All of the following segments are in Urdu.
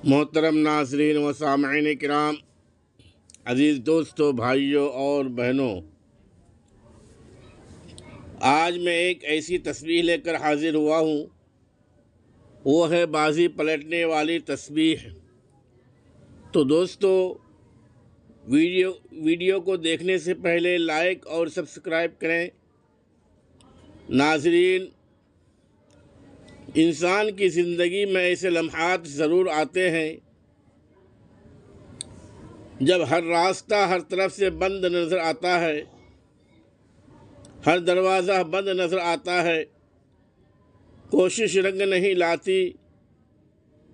محترم ناظرین و سامعین کرام، عزیز دوستوں، بھائیوں اور بہنوں، آج میں ایک ایسی تسبیح لے کر حاضر ہوا ہوں، وہ ہے بازی پلٹنے والی تسبیح۔ تو دوستو، ویڈیو کو دیکھنے سے پہلے لائک اور سبسکرائب کریں۔ ناظرین، انسان کی زندگی میں ایسے لمحات ضرور آتے ہیں جب ہر راستہ ہر طرف سے بند نظر آتا ہے، ہر دروازہ بند نظر آتا ہے، کوشش رنگ نہیں لاتی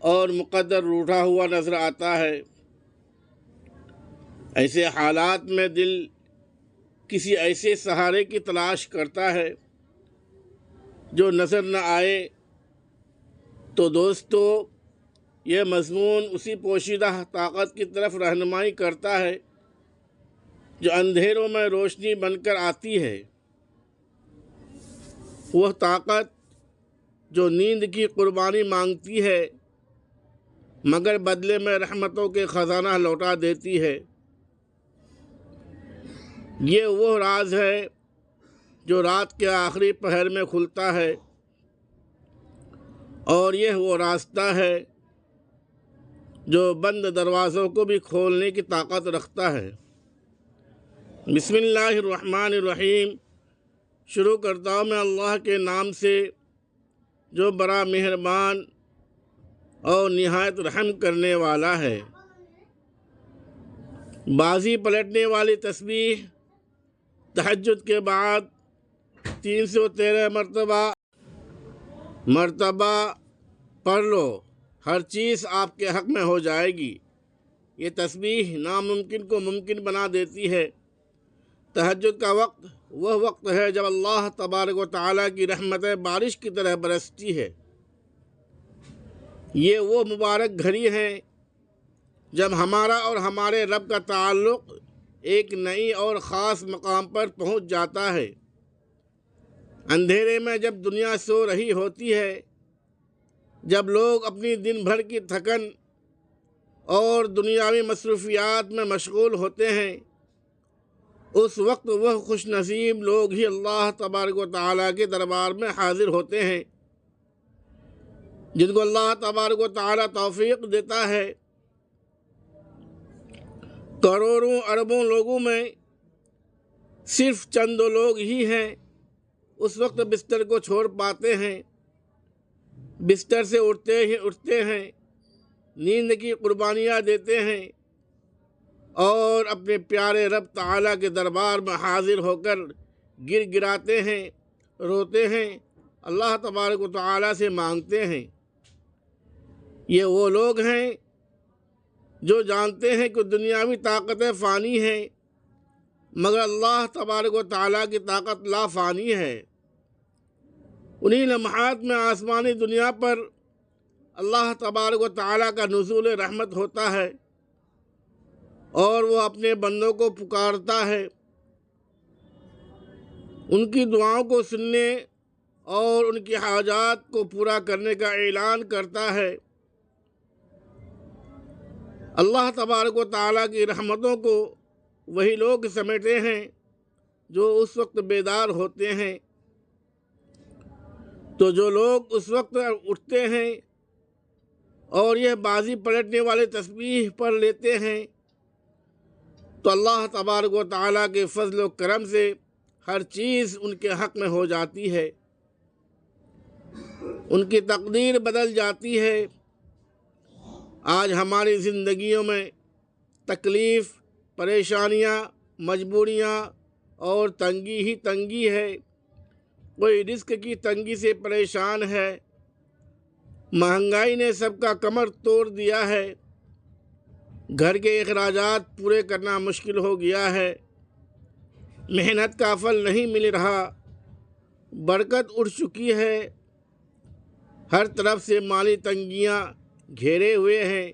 اور مقدر روٹھا ہوا نظر آتا ہے۔ ایسے حالات میں دل کسی ایسے سہارے کی تلاش کرتا ہے جو نظر نہ آئے۔ تو دوستو، یہ مضمون اسی پوشیدہ طاقت کی طرف رہنمائی کرتا ہے جو اندھیروں میں روشنی بن کر آتی ہے۔ وہ طاقت جو نیند کی قربانی مانگتی ہے مگر بدلے میں رحمتوں کے خزانہ لوٹا دیتی ہے۔ یہ وہ راز ہے جو رات کے آخری پہر میں کھلتا ہے، اور یہ وہ راستہ ہے جو بند دروازوں کو بھی کھولنے کی طاقت رکھتا ہے۔ بسم اللہ الرحمن الرحیم۔ شروع کرتا ہوں میں اللہ کے نام سے جو بڑا مہربان اور نہایت رحم کرنے والا ہے۔ بازی پلٹنے والی تسبیح تہجد کے بعد 313 مرتبہ پڑھ لو، ہر چیز آپ کے حق میں ہو جائے گی۔ یہ تسبیح ناممکن کو ممکن بنا دیتی ہے۔ تہجد کا وقت وہ وقت ہے جب اللہ تبارک و تعالیٰ کی رحمتیں بارش کی طرح برستی ہے۔ یہ وہ مبارک گھڑی ہے جب ہمارا اور ہمارے رب کا تعلق ایک نئی اور خاص مقام پر پہنچ جاتا ہے۔ اندھیرے میں جب دنیا سو رہی ہوتی ہے، جب لوگ اپنی دن بھر کی تھکن اور دنیاوی مصروفیات میں مشغول ہوتے ہیں، اس وقت وہ خوش نصیب لوگ ہی اللہ تبارک و تعالیٰ کے دربار میں حاضر ہوتے ہیں جن کو اللہ تبارک و تعالیٰ توفیق دیتا ہے۔ کروڑوں اربوں لوگوں میں صرف چند لوگ ہی ہیں اس وقت بستر کو چھوڑ پاتے ہیں، بستر سے اٹھتے ہیں، نیند کی قربانیاں دیتے ہیں اور اپنے پیارے رب تعالیٰ کے دربار میں حاضر ہو کر گر گراتے ہیں، روتے ہیں، اللہ تبارک و تعالیٰ سے مانگتے ہیں۔ یہ وہ لوگ ہیں جو جانتے ہیں کہ دنیاوی طاقتیں فانی ہیں مگر اللہ تبارک و تعالیٰ کی طاقت لا فانی ہے۔ انہی لمحات میں آسمانی دنیا پر اللہ تبارک و تعالیٰ کا نزول رحمت ہوتا ہے اور وہ اپنے بندوں کو پکارتا ہے، ان کی دعاؤں کو سننے اور ان کی حاجات کو پورا کرنے کا اعلان کرتا ہے۔ اللہ تبارک و تعالیٰ کی رحمتوں کو وہی لوگ سمیٹے ہیں جو اس وقت بیدار ہوتے ہیں۔ تو جو لوگ اس وقت اٹھتے ہیں اور یہ بازی پلٹنے والے تسبیح پڑھ لیتے ہیں تو اللہ تبارک و تعالیٰ کے فضل و کرم سے ہر چیز ان کے حق میں ہو جاتی ہے، ان کی تقدیر بدل جاتی ہے۔ آج ہماری زندگیوں میں تکلیف، پریشانیاں، مجبوریاں اور تنگی ہی تنگی ہے۔ کوئی رزق کی تنگی سے پریشان ہے، مہنگائی نے سب کا کمر توڑ دیا ہے، گھر کے اخراجات پورے کرنا مشکل ہو گیا ہے، محنت کا پھل نہیں مل رہا، برکت اٹھ چکی ہے، ہر طرف سے مالی تنگیاں گھیرے ہوئے ہیں۔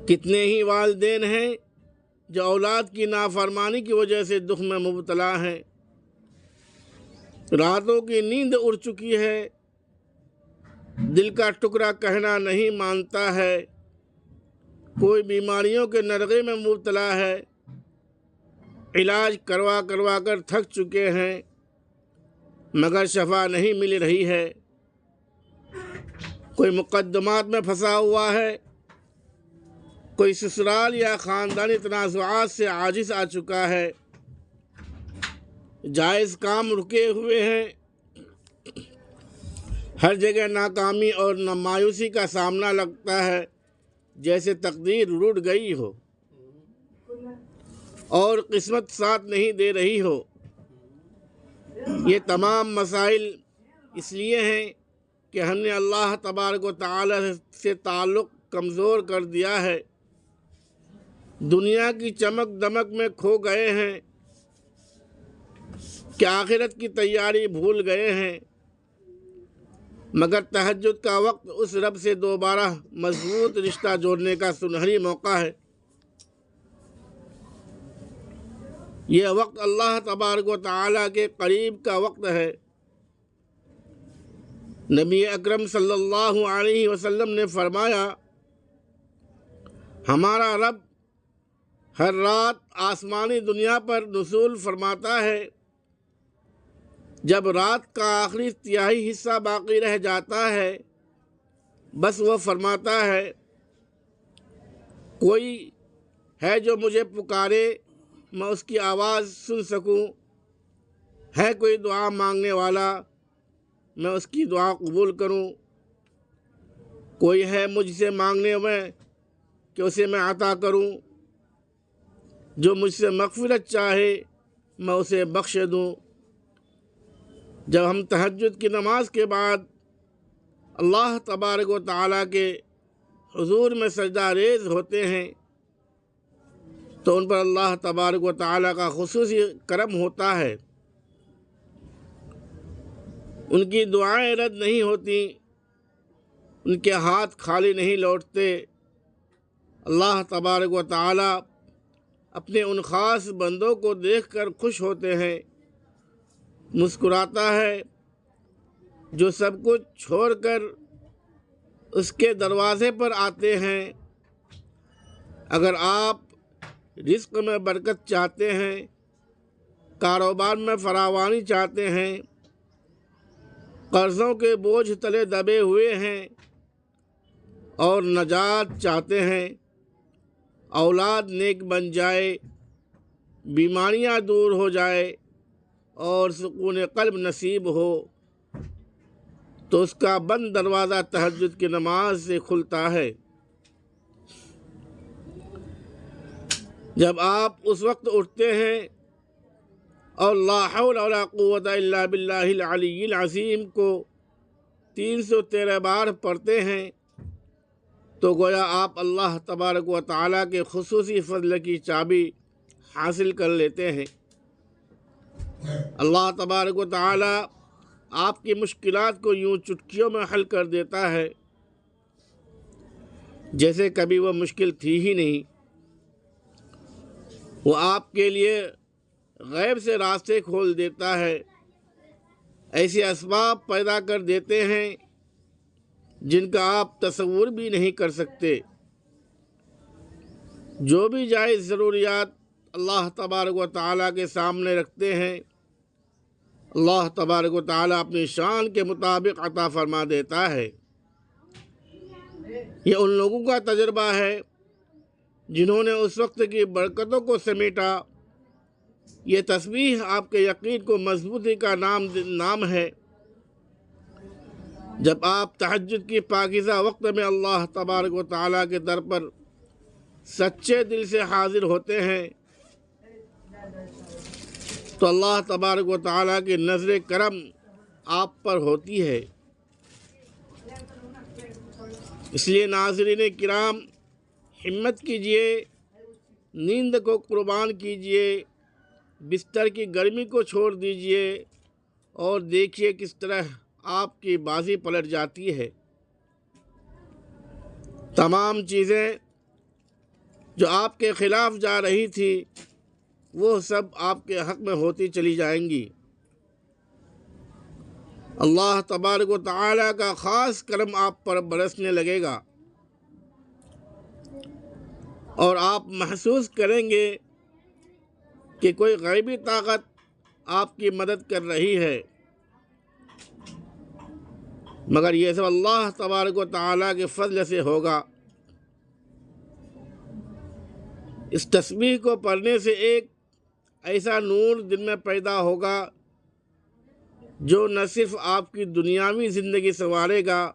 کتنے ہی والدین ہیں جو اولاد کی نافرمانی کی وجہ سے دکھ میں مبتلا ہیں، راتوں کی نیند اڑ چکی ہے، دل کا ٹکڑا کہنا نہیں مانتا ہے، کوئی بیماریوں کے نرغے میں مبتلا ہے، علاج کروا کروا کر تھک چکے ہیں مگر شفا نہیں مل رہی ہے، کوئی مقدمات میں پھنسا ہوا ہے، کوئی سسرال یا خاندانی تنازعات سے عاجز آ چکا ہے، جائز کام رکے ہوئے ہیں، ہر جگہ ناکامی اور مایوسی کا سامنا لگتا ہے جیسے تقدیر روٹ گئی ہو اور قسمت ساتھ نہیں دے رہی ہو۔ یہ تمام مسائل اس لیے ہیں کہ ہم نے اللہ تبارک و تعالی سے تعلق کمزور کر دیا ہے، دنیا کی چمک دمک میں کھو گئے ہیں کہ آخرت کی تیاری بھول گئے ہیں، مگر تہجد کا وقت اس رب سے دوبارہ مضبوط رشتہ جوڑنے کا سنہری موقع ہے۔ یہ وقت اللہ تبارک و تعالیٰ کے قریب کا وقت ہے۔ نبی اکرم صلی اللہ علیہ وسلم نے فرمایا، ہمارا رب ہر رات آسمانی دنیا پر نزول فرماتا ہے، جب رات کا آخری تہائی حصہ باقی رہ جاتا ہے بس وہ فرماتا ہے، کوئی ہے جو مجھے پکارے میں اس کی آواز سن سکوں، ہے کوئی دعا مانگنے والا میں اس کی دعا قبول کروں، کوئی ہے مجھ سے مانگنے میں کہ اسے میں عطا کروں، جو مجھ سے مغفرت چاہے میں اسے بخش دوں۔ جب ہم تہجد کی نماز کے بعد اللہ تبارک و تعالیٰ کے حضور میں سجدہ ریز ہوتے ہیں تو ان پر اللہ تبارک و تعالیٰ کا خصوصی کرم ہوتا ہے، ان کی دعائیں رد نہیں ہوتی، ان کے ہاتھ خالی نہیں لوٹتے۔ اللہ تبارک و تعالیٰ اپنے ان خاص بندوں کو دیکھ کر خوش ہوتے ہیں، مسکراتا ہے، جو سب کچھ چھوڑ کر اس کے دروازے پر آتے ہیں۔ اگر آپ رزق میں برکت چاہتے ہیں، کاروبار میں فراوانی چاہتے ہیں، قرضوں کے بوجھ تلے دبے ہوئے ہیں اور نجات چاہتے ہیں، اولاد نیک بن جائے، بیماریاں دور ہو جائے اور سکون قلب نصیب ہو، تو اس کا بند دروازہ تہجد کی نماز سے کھلتا ہے۔ جب آپ اس وقت اٹھتے ہیں اور لا حول ولا قوت الا باللہ العلی العظیم کو 313 بار پڑھتے ہیں تو گویا آپ اللہ تبارک و تعالیٰ کے خصوصی فضل کی چابی حاصل کر لیتے ہیں۔ اللہ تبارک و تعالیٰ آپ کی مشکلات کو یوں چٹکیوں میں حل کر دیتا ہے جیسے کبھی وہ مشکل تھی ہی نہیں۔ وہ آپ کے لیے غیب سے راستے کھول دیتا ہے، ایسے اسباب پیدا کر دیتے ہیں جن کا آپ تصور بھی نہیں کر سکتے۔ جو بھی جائز ضروریات اللہ تبارک و تعالیٰ کے سامنے رکھتے ہیں، اللہ تبارک و تعالیٰ اپنی شان کے مطابق عطا فرما دیتا ہے۔ یہ ان لوگوں کا تجربہ ہے جنہوں نے اس وقت کی برکتوں کو سمیٹا۔ یہ تسبیح آپ کے یقین کو مضبوطی کا نام ہے۔ جب آپ تہجد کی پاکیزہ وقت میں اللہ تبارک و تعالیٰ کے در پر سچے دل سے حاضر ہوتے ہیں تو اللہ تبارک و تعالیٰ کی نظر کرم آپ پر ہوتی ہے۔ اس لیے ناظرین کرام، ہمت کیجئے، نیند کو قربان کیجئے، بستر کی گرمی کو چھوڑ دیجئے اور دیکھیے کس طرح آپ کی بازی پلٹ جاتی ہے۔ تمام چیزیں جو آپ کے خلاف جا رہی تھی وہ سب آپ کے حق میں ہوتی چلی جائیں گی۔ اللہ تبارک و تعالیٰ کا خاص کرم آپ پر برسنے لگے گا اور آپ محسوس کریں گے کہ کوئی غیبی طاقت آپ کی مدد کر رہی ہے، مگر یہ سب اللہ تبارک و تعالیٰ کے فضل سے ہوگا۔ اس تسبیح کو پڑھنے سے ایک ایسا نور دل میں پیدا ہوگا جو نہ صرف آپ کی دنیاوی زندگی سنوارے گا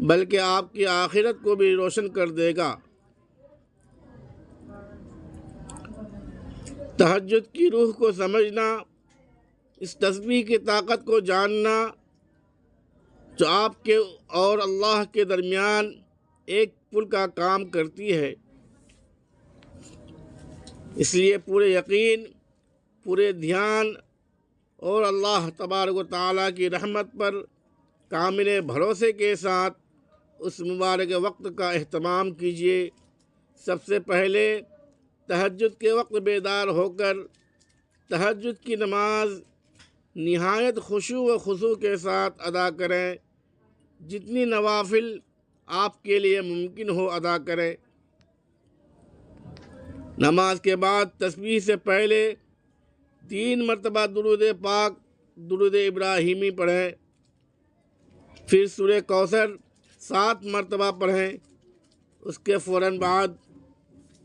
بلکہ آپ کی آخرت کو بھی روشن کر دے گا۔ تہجد کی روح کو سمجھنا، اس تسبیح کی طاقت کو جاننا جو آپ کے اور اللہ کے درمیان ایک پل کا کام کرتی ہے، اس لیے پورے یقین، پورے دھیان اور اللہ تبارک و تعالیٰ کی رحمت پر کامل بھروسے کے ساتھ اس مبارک وقت کا اہتمام کیجیے۔ سب سے پہلے تہجد کے وقت بیدار ہو کر تہجد کی نماز نہایت خشوع و خضوع کے ساتھ ادا کریں، جتنی نوافل آپ کے لیے ممکن ہو ادا کریں۔ نماز کے بعد تسبیح سے پہلے 3 مرتبہ درود پاک، درود ابراہیمی پڑھیں، پھر سورہ کوثر 7 مرتبہ پڑھیں، اس کے فوراً بعد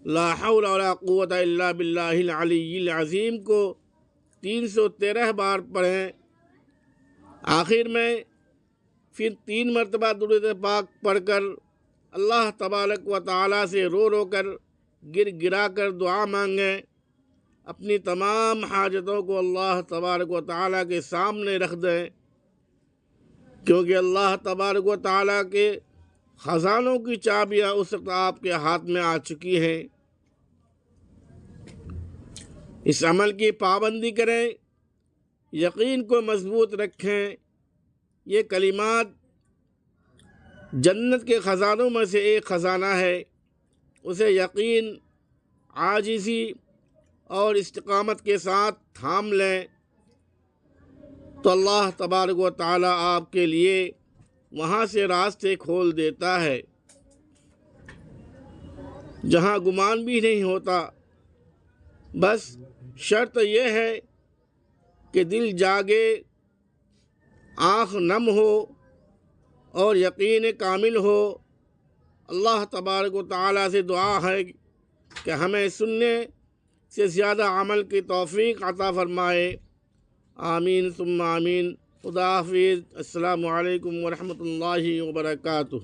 لا حول ولا قوت الا باللہ العلی العظیم کو 313 بار پڑھیں۔ آخر میں پھر 3 مرتبہ درود پاک پڑھ کر اللہ تبارک و تعالیٰ سے رو رو کر، گر گرا کر دعا مانگیں۔ اپنی تمام حاجتوں کو اللہ تبارک و تعالیٰ کے سامنے رکھ دیں، کیونکہ اللہ تبارک و تعالیٰ کے خزانوں کی چابیاں اس وقت آپ کے ہاتھ میں آ چکی ہیں۔ اس عمل کی پابندی کریں، یقین کو مضبوط رکھیں۔ یہ کلمات جنت کے خزانوں میں سے ایک خزانہ ہے، اسے یقین، عاجزی اور استقامت کے ساتھ تھام لیں تو اللہ تبارک و تعالیٰ آپ کے لیے وہاں سے راستے کھول دیتا ہے جہاں گمان بھی نہیں ہوتا۔ بس شرط یہ ہے کہ دل جاگے، آنکھ نم ہو اور یقین کامل ہو۔ اللہ تبارک و تعالیٰ سے دعا ہے کہ ہمیں سننے سے زیادہ عمل کی توفیق عطا فرمائے۔ آمین ثم آمین۔ خدا حافظ۔ السلام علیکم ورحمۃ اللہ وبرکاتہ۔